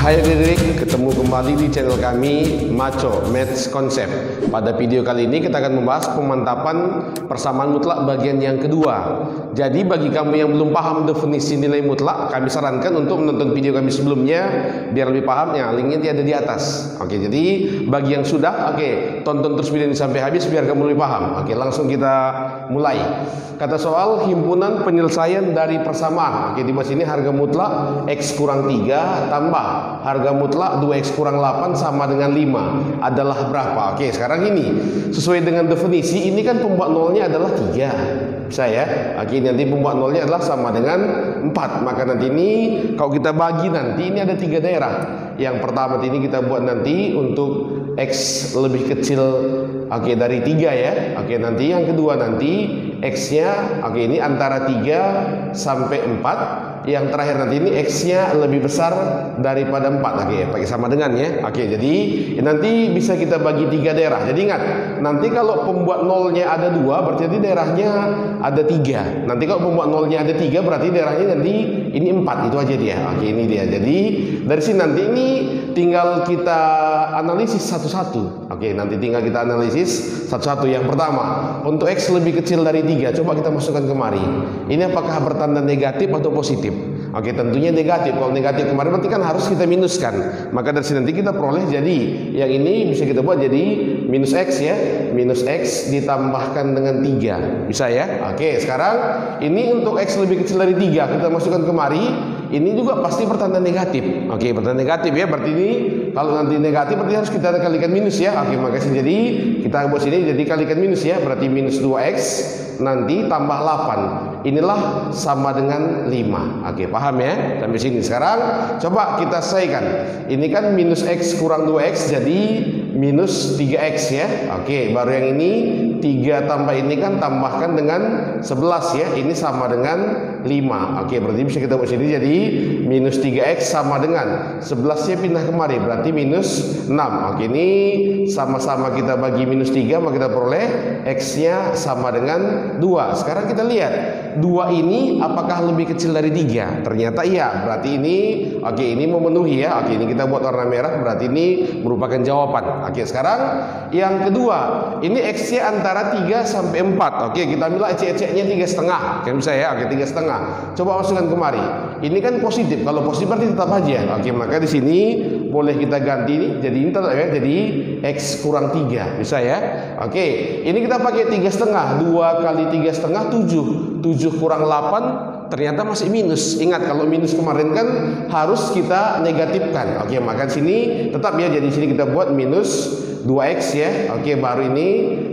Hai adik-adik, ketemu kembali di channel kami Maco Maths Concept. Pada video kali ini kita akan membahas pemantapan persamaan mutlak bagian yang kedua. Jadi bagi kamu yang belum paham definisi nilai mutlak, kami sarankan untuk menonton video kami sebelumnya biar lebih paham. Ya, linknya ada di atas. Oke, jadi bagi yang sudah, tonton terus video ini sampai habis biar kamu lebih paham. Oke, langsung kita mulai. Kata soal himpunan penyelesaian dari persamaan. Oke, di sini harga mutlak X kurang 3 tambah harga mutlak 2X kurang 8 sama dengan 5 adalah berapa? Oke, sekarang ini sesuai dengan definisi ini kan pembuat nolnya adalah 3. Bisa ya? Oke, nanti pembuat nolnya adalah sama dengan 4. Maka nanti ini kalau kita bagi nanti ini ada 3 daerah. Yang pertama ini kita buat nanti untuk X lebih kecil dari 3 ya. Oke, nanti yang kedua nanti X-nya ini antara 3 sampai 4. Yang terakhir nanti ini X-nya lebih besar daripada 4. Oke, pakai sama dengan ya. Oke, jadi nanti bisa kita bagi 3 daerah. Jadi ingat, nanti kalau pembuat nolnya ada 2 berarti nanti daerahnya ada 3. Nanti kalau pembuat nolnya ada 3 berarti daerahnya nanti ini 4. Itu aja dia. Oke, ini dia. Jadi dari sini nanti ini tinggal kita analisis satu-satu. Oke, nanti tinggal kita analisis satu-satu. Yang pertama, untuk X lebih kecil dari 3, coba kita masukkan kemari. Ini apakah bertanda negatif atau positif? Oke, tentunya negatif. Kalau negatif kemarin berarti kan harus kita minuskan. Maka dari sini nanti kita peroleh jadi yang ini bisa kita buat jadi minus X ya. Minus X ditambahkan dengan 3. Bisa ya? Oke, sekarang ini untuk X lebih kecil dari 3 kita masukkan kemari. Ini juga pasti bertanda negatif. Oke, bertanda negatif ya. Berarti ini kalau nanti negatif berarti harus kita kalikan minus ya. Oke, maka jadi kita buat sini jadi kalikan minus ya. Berarti minus 2X nanti tambah 8. Inilah sama dengan 5. Oke, paham ya? Sampai sini. Sekarang coba kita selesaikan. Ini kan minus X kurang 2X jadi minus 3X ya. Oke, baru yang ini 3 tambah ini kan tambahkan dengan 11 ya. Ini sama dengan 5. Oke, berarti bisa kita buat sini jadi minus 3X sama dengan 11-nya pindah kemari berarti minus 6. Oke, ini sama-sama kita bagi minus 3 maka kita peroleh X-nya sama dengan 2. Sekarang kita lihat 2 ini apakah lebih kecil dari 3? Ternyata iya. Berarti ini ini memenuhi ya. Oke, ini kita buat warna merah berarti ini merupakan jawaban. Oke, sekarang yang kedua, ini X-nya antara 3 sampai 4. Oke, kita ambil ecek-eceknya 3,5. Kan bisa ya? Oke, 3,5. Coba masukkan kemari. Ini kan positif. Kalau positif berarti tetap aja. Oke, maka di sini boleh kita ganti ini. Jadi ini tetap ya. Jadi X kurang 3. Bisa ya? Oke, ini kita pakai 3,5. 2 kali 3,5 7. 7 kurang 8 ternyata masih minus. Ingat kalau minus kemarin kan harus kita negatifkan. Oke, maka sini tetap ya. Jadi sini kita buat minus 2X ya. Oke, baru ini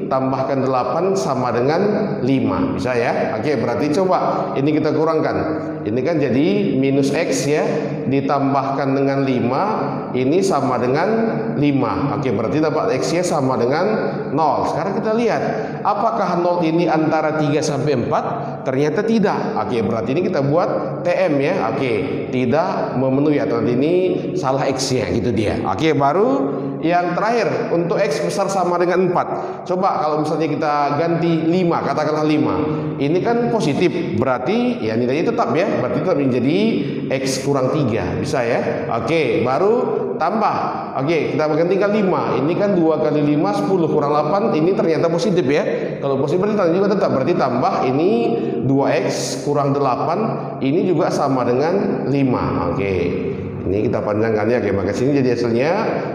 tambahkan 8 sama dengan 5. Bisa ya? Oke, berarti coba ini kita kurangkan. Ini kan jadi minus X ya ditambahkan dengan 5. Ini sama dengan 5. Oke, berarti dapat X-nya sama dengan 0. Sekarang kita lihat apakah 0 ini antara 3 sampai 4? Ternyata tidak. Oke, berarti ini kita buat TM ya. Oke, tidak memenuhi atau nanti ini salah X-nya gitu dia. Oke, baru yang terakhir untuk X besar sama dengan 4. Coba kalau misalnya kita ganti 5, katakanlah 5. Ini kan positif, berarti ya nilainya tetap ya. Berarti tetap menjadi X kurang 3. Bisa ya? Oke, baru tambah. Oke, kita gantikan 5. Ini kan 2 kali 5 10 kurang 8. Ini ternyata positif ya. Kalau positif berarti juga tetap. Berarti tambah ini 2X kurang 8. Ini juga sama dengan 5. Oke. Ini kita panjangkan ya. Oke, maka sini jadi hasilnya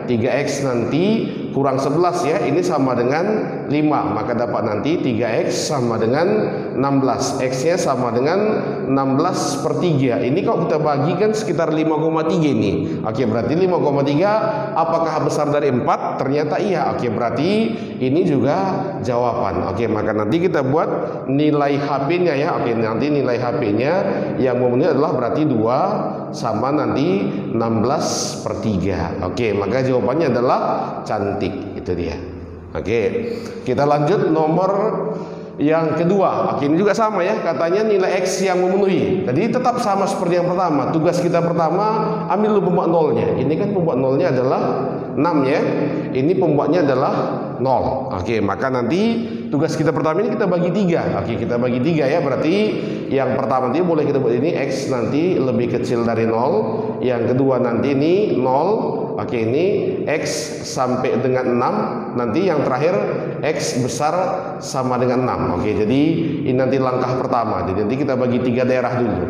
3X nanti kurang 11 ya. Ini sama dengan 5. Maka dapat nanti 3X sama dengan 16. X-nya sama dengan 16 per 3. Ini kalau kita bagikan sekitar 5,3 ini. Oke, berarti 5,3 apakah besar dari 4? Ternyata iya. Oke, berarti ini juga jawaban. Oke, maka nanti kita buat nilai HP-nya ya. Oke, nanti nilai HP-nya yang memenuhi adalah berarti 2 sama nanti 16 per 3. Oke, maka jawabannya adalah cantik. Itu dia. Oke, kita lanjut nomor yang kedua. Oke, ini juga sama ya. Katanya nilai X yang memenuhi. Jadi tetap sama seperti yang pertama. Tugas kita pertama ambil dulu pembuat nolnya. Ini kan pembuat nolnya adalah 6 ya. Ini pembuatnya adalah 0. Oke, maka nanti tugas kita pertama ini kita bagi 3. Oke, kita bagi 3 ya. Berarti yang pertama nanti boleh kita buat ini X nanti lebih kecil dari 0. Yang kedua nanti ini 0. Oke, ini X sampai dengan 6. Nanti yang terakhir X besar sama dengan 6. Oke, jadi ini nanti langkah pertama. Jadi nanti kita bagi 3 daerah dulu.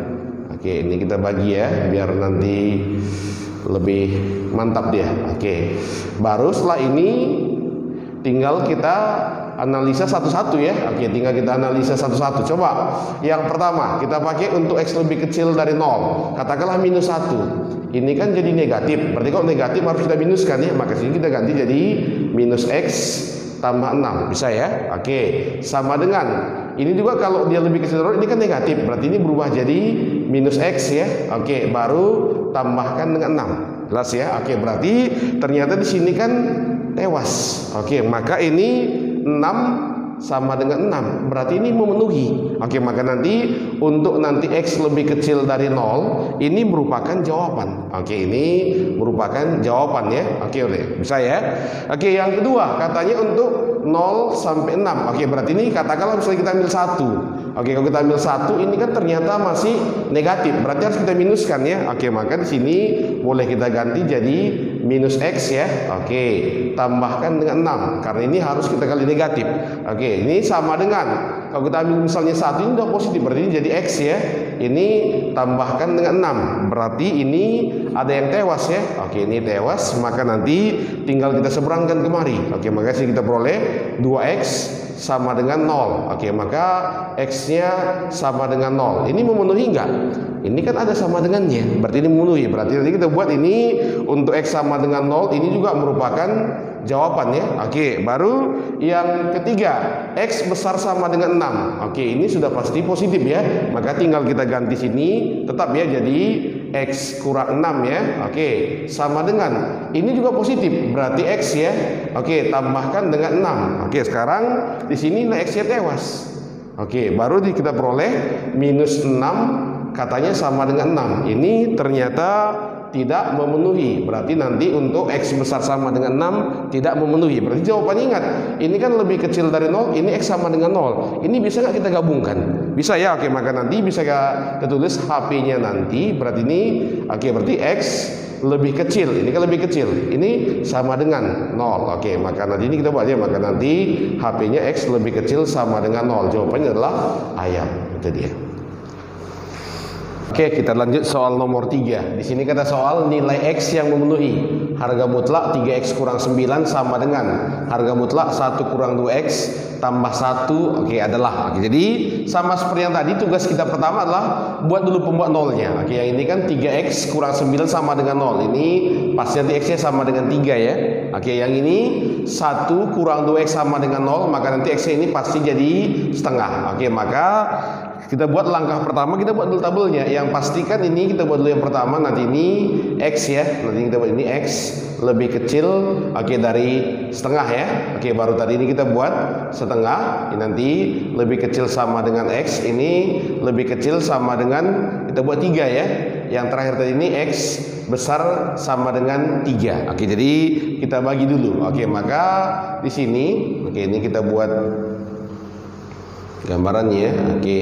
Oke, ini kita bagi ya, biar nanti lebih mantap dia. Oke, baru setelah ini tinggal kita analisa satu-satu ya. Oke, tinggal kita analisa satu-satu. Coba yang pertama kita pakai untuk X lebih kecil dari 0. Katakanlah minus 1. Ini kan jadi negatif. Berarti kalau negatif harus kita minuskan ya. Maka sini kita ganti jadi minus X tambah 6. Bisa ya? Oke, sama dengan ini juga kalau dia lebih kecil dari 0 ini kan negatif. Berarti ini berubah jadi minus X ya. Oke, baru tambahkan dengan 6. Jelas ya? Oke, berarti ternyata di sini kan tewas. Oke, maka ini 6 sama dengan 6. Berarti ini memenuhi. Oke, maka nanti untuk nanti X lebih kecil dari 0 ini merupakan jawaban. Oke, ini merupakan jawaban ya. Oke, bisa ya. Oke, yang kedua katanya untuk 0 sampai 6. Oke, berarti ini katakanlah misalnya kita ambil 1. Oke, kalau kita ambil 1 ini kan ternyata masih negatif. Berarti harus kita minuskan ya. Oke, maka di sini boleh kita ganti jadi minus X ya. Oke, tambahkan dengan 6 karena ini harus kita kali negatif. Oke, ini sama dengan kalau kita ambil misalnya 1 ini udah positif, berarti ini jadi X ya. Ini tambahkan dengan 6. Berarti ini ada yang tewas ya. Oke, ini tewas, maka nanti tinggal kita seberangkan kemari. Oke, maka sini kita peroleh 2X sama dengan 0. Oke, maka X-nya sama dengan 0. Ini memenuhi enggak? Ini kan ada sama dengannya. Berarti ini memenuhi. Berarti nanti kita buat ini untuk X sama dengan 0. Ini juga merupakan jawaban ya. Oke, baru yang ketiga, X besar sama dengan 6. Oke, ini sudah pasti positif ya. Maka tinggal kita ganti sini tetap ya, jadi X kurang 6 ya. Oke, sama dengan ini juga positif, berarti X ya. Oke, tambahkan dengan 6. Oke, sekarang di sini X-nya tewas. Oke, baru kita peroleh minus 6 katanya sama dengan 6. Ini ternyata tidak memenuhi. Berarti nanti untuk X besar sama dengan 6 tidak memenuhi. Berarti jawabannya ingat, ini kan lebih kecil dari 0, ini X sama dengan 0. Ini bisa nggak kita gabungkan? Bisa ya. Oke, maka nanti bisa kita tulis HP-nya nanti. Berarti ini oke, berarti X lebih kecil. Ini kan lebih kecil. Ini sama dengan 0. Oke, maka nanti ini kita buat ya. Maka nanti HP-nya X lebih kecil sama dengan 0. Jawabannya adalah ayam. Itu dia. Oke, kita lanjut soal nomor 3. Di sini kata soal nilai X yang memenuhi. Harga mutlak 3X kurang 9 sama dengan harga mutlak 1 kurang 2X tambah 1. Oke, adalah. Oke, jadi sama seperti yang tadi, tugas kita pertama adalah buat dulu pembuat nolnya. Oke, yang ini kan 3X kurang 9 sama dengan 0. Ini pasti nanti X-nya sama dengan 3 ya. Oke, yang ini 1 kurang 2X sama dengan 0, maka nanti X-nya ini pasti jadi setengah. Oke, maka kita buat langkah pertama, kita buat dulu tabelnya. Yang pastikan ini kita buat dulu yang pertama, nanti ini X ya. Nanti kita buat ini X lebih kecil dari setengah ya. Oke, baru tadi ini kita buat setengah. Ini nanti lebih kecil sama dengan X, ini lebih kecil sama dengan kita buat 3 ya. Yang terakhir tadi ini X besar sama dengan 3. Oke, jadi kita bagi dulu. Oke, maka di sini ini kita buat gambarannya. Oke,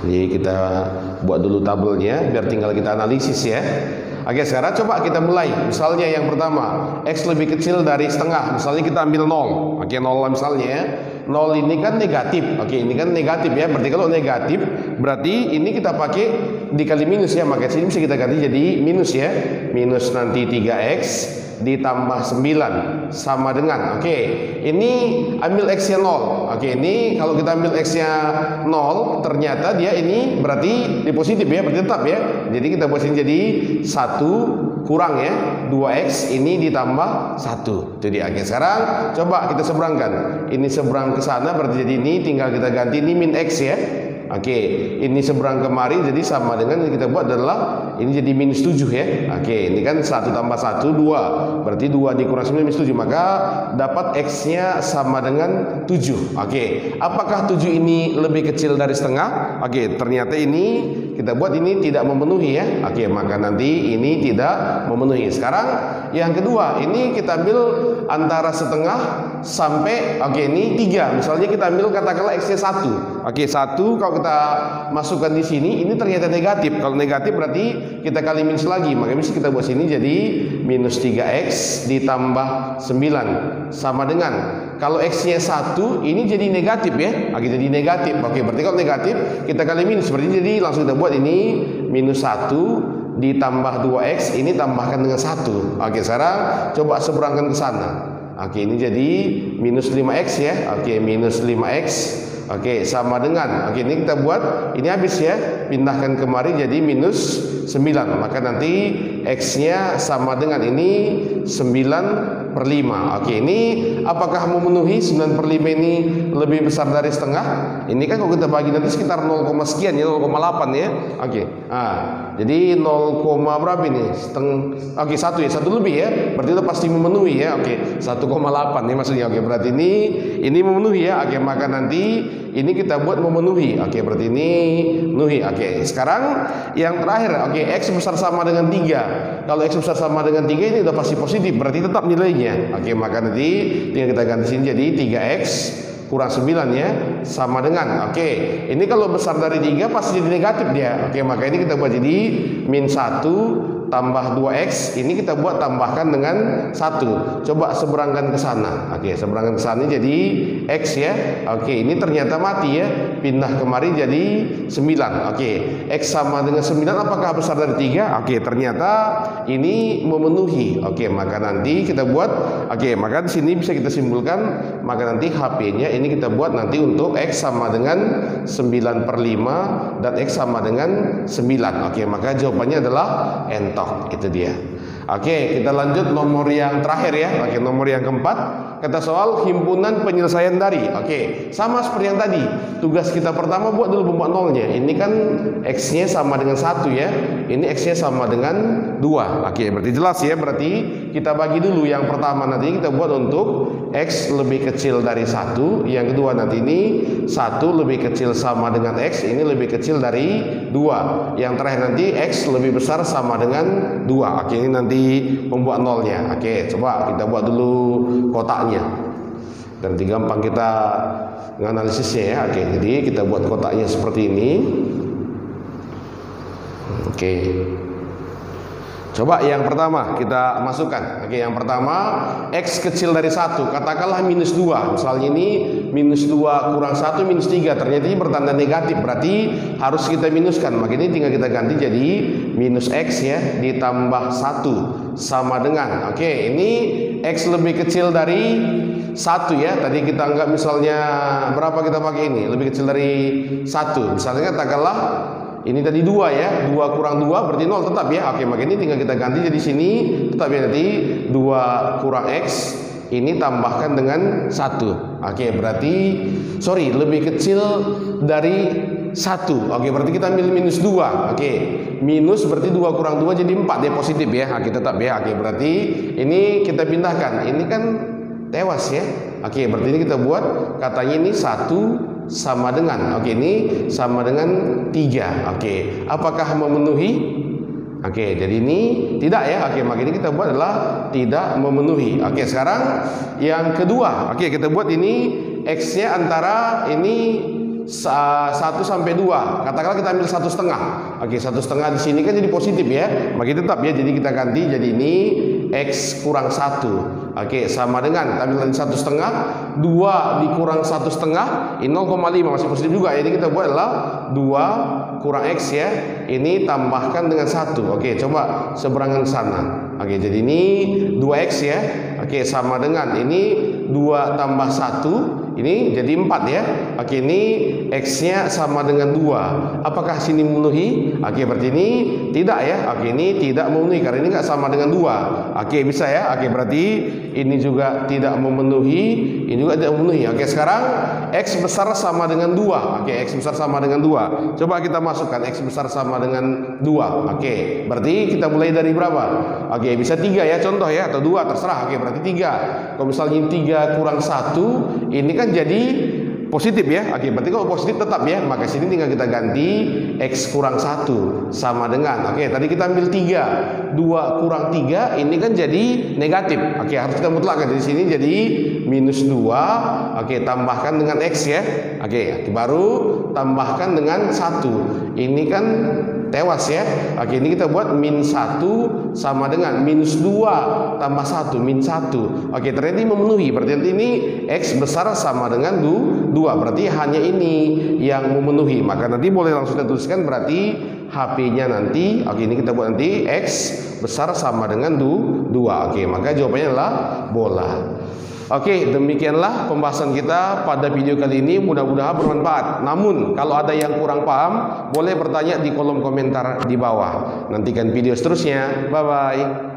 jadi kita buat dulu tabelnya biar tinggal kita analisis ya. Oke, sekarang coba kita mulai. Misalnya yang pertama, X lebih kecil dari setengah. Misalnya kita ambil 0. Oke, 0 misalnya ya. 0 ini kan negatif. Oke, ini kan negatif ya. Berarti kalau negatif, berarti ini kita pakai dikali minus ya. Maka sini bisa kita ganti jadi minus ya. Minus nanti 3X ditambah 9 sama dengan, oke, ini ambil X-nya 0. Oke, ini kalau kita ambil X-nya 0, ternyata dia ini berarti di positif ya, berarti tetap ya. Jadi kita buat sini jadi 1 kurang ya 2X ini ditambah 1. Jadi oke, sekarang coba kita seberangkan. Ini seberang ke sana, berarti jadi ini tinggal kita ganti ini min X ya. Oke, ini seberang kemari jadi sama dengan yang kita buat adalah ini jadi minus 7 ya. Oke, ini kan 1 tambah 1 2. Berarti 2 dikurang 9 minus 7, maka dapat X-nya sama dengan 7. Oke, apakah 7 ini lebih kecil dari setengah? Oke, ternyata ini kita buat ini tidak memenuhi ya. Oke, maka nanti ini tidak memenuhi. Sekarang yang kedua, ini kita ambil antara setengah sampai ini 3. Misalnya kita ambil katakanlah X-nya 1. Oke, 1 kalau kita masukkan di sini ini ternyata negatif. Kalau negatif berarti kita kali minus lagi. Maka bisa kita buat sini jadi minus 3X ditambah 9 sama dengan kalau X-nya 1 ini jadi negatif ya. Oke, jadi negatif. Oke, berarti kalau negatif kita kali minus, berarti jadi langsung kita buat ini minus 1 ditambah 2X, ini tambahkan dengan 1. Oke, sekarang coba seberangkan ke sana. Oke, ini jadi minus 5X ya. Oke, minus 5X. Oke, sama dengan, ini kita buat, ini habis ya, pindahkan kemari jadi minus 9. Maka nanti X-nya sama dengan ini 9/5. Oke, ini apakah memenuhi 9/5 ini lebih besar dari setengah? Ini kan kalau kita bagi nanti sekitar 0, sekian ya, 0,8 ya. Oke, jadi 0, berapa ini? Oke, 1 ya, 1 lebih ya. Berarti itu pasti memenuhi ya. Oke, 1,8 nih maksudnya. Oke, berarti ini memenuhi ya. Oke, maka nanti ini kita buat memenuhi. Oke, berarti ini memenuhi. Oke, sekarang yang terakhir. Oke, X besar sama dengan 3. Kalau X besar sama dengan 3 ini udah pasti positif, berarti tetap nilainya. Oke, maka nanti tinggal kita ganti sini jadi 3X kurang 9 ya, sama dengan, ini kalau besar dari 3 pasti jadi negatif dia. Oke, maka ini kita buat jadi min 1 tambah 2X, ini kita buat tambahkan dengan 1. Coba seberangkan ke sana. Oke, seberangkan ke sana jadi X ya. Oke, ini ternyata mati ya. Pindah kemari jadi 9. Oke, X sama dengan 9 apakah besar dari 3? Oke, ternyata ini memenuhi. Oke, maka nanti kita buat, maka di sini bisa kita simpulkan, maka nanti HP-nya ini kita buat nanti untuk X sama dengan 9/5 dan X sama dengan 9. Oke, maka jawabannya adalah entok. Itu dia. Oke, kita lanjut nomor yang terakhir ya. Oke, nomor yang keempat, kata soal himpunan penyelesaian dari. Oke, sama seperti yang tadi. Tugas kita pertama buat dulu pembuat nolnya. Ini kan X-nya sama dengan 1 ya. Ini X-nya sama dengan 2. Oke, berarti jelas ya. Berarti kita bagi dulu yang pertama, nanti kita buat untuk X lebih kecil dari 1. Yang kedua nanti ini 1 lebih kecil sama dengan X, ini lebih kecil dari 2. Yang terakhir nanti X lebih besar sama dengan 2. Oke, ini nanti membuat nolnya. Oke, coba kita buat dulu kotaknya. Dan nanti gampang kita menganalisisnya ya. Oke, jadi kita buat kotaknya seperti ini. Oke. Coba yang pertama kita masukkan. Oke, yang pertama X kecil dari 1, katakanlah minus 2. Misalnya ini minus 2 kurang 1 minus 3. Ternyata ini bertanda negatif, berarti harus kita minuskan. Maka ini tinggal kita ganti jadi minus X ya, ditambah 1 sama dengan, ini X lebih kecil dari 1 ya. Tadi kita anggap misalnya berapa kita pakai ini, lebih kecil dari 1. Misalnya katakanlah ini tadi 2 ya, 2 kurang 2 berarti 0 tetap ya. Oke, maka ini tinggal kita ganti jadi sini tetap ya, nanti 2 kurang X ini tambahkan dengan 1. Oke, berarti lebih kecil dari 1. Oke, berarti kita ambil minus 2. Oke, minus berarti 2 kurang 2 jadi 4 ya, positif ya. Oke, tetap ya. Oke, berarti ini kita pindahkan. Ini kan tewas ya. Oke, berarti ini kita buat katanya ini 1 sama dengan, ini sama dengan 3. Oke, apakah memenuhi? Oke, jadi ini tidak ya. Oke, maka ini kita buat adalah tidak memenuhi. Oke, sekarang yang kedua. Oke, kita buat ini X-nya antara ini 1 sampai 2. Katakanlah kita ambil 1,5. Oke, 1,5 di sini kan jadi positif ya. Maka tetap ya, jadi kita ganti jadi ini X kurang 1. Oke, sama dengan kita ambil 1,5, 2 dikurang 1,5, ini 0,5 masih positif juga. Jadi kita buat adalah 2 kurang X ya. Ini tambahkan dengan 1. Oke, coba seberangan sana. Oke, jadi ini 2X ya. Oke, sama dengan ini 2 tambah 1, ini jadi 4 ya. Oke, ini X-nya sama dengan 2. Apakah sini memenuhi? Oke, berarti ini tidak ya. Oke, ini tidak memenuhi karena ini nggak sama dengan 2. Oke, bisa ya. Oke, berarti ini juga tidak memenuhi, ini juga tidak memenuhi. Oke, sekarang X besar sama dengan 2. Oke, X besar sama dengan 2. Coba kita masukkan X besar sama dengan 2. Oke, berarti kita mulai dari berapa? Oke, bisa 3 ya contoh ya, atau 2 terserah. Oke, berarti 3. Kalau misalnya 3 kurang 1, ini kan jadi positif ya. Oke, berarti kalau positif tetap ya, maka sini tinggal kita ganti X kurang 1 sama dengan, oke, tadi kita ambil 3, 2 kurang 3, ini kan jadi negatif. Oke, harus kita mutlakkan. Di sini jadi minus 2. Oke, tambahkan dengan X ya. Oke, baru tambahkan dengan 1. Ini kan tewas ya. Oke, ini kita buat min 1 sama dengan minus 2 tambah 1, min 1. Oke, ternyata ini memenuhi. Berarti ini X besar sama dengan 2. Berarti hanya ini yang memenuhi. Maka nanti boleh langsung kita tuliskan, berarti HP-nya nanti, oke, ini kita buat nanti X besar sama dengan 2. Oke, maka jawabannya adalah bola. Oke, demikianlah pembahasan kita pada video kali ini. Mudah-mudahan bermanfaat. Namun, kalau ada yang kurang paham, boleh bertanya di kolom komentar di bawah. Nantikan video seterusnya. Bye-bye.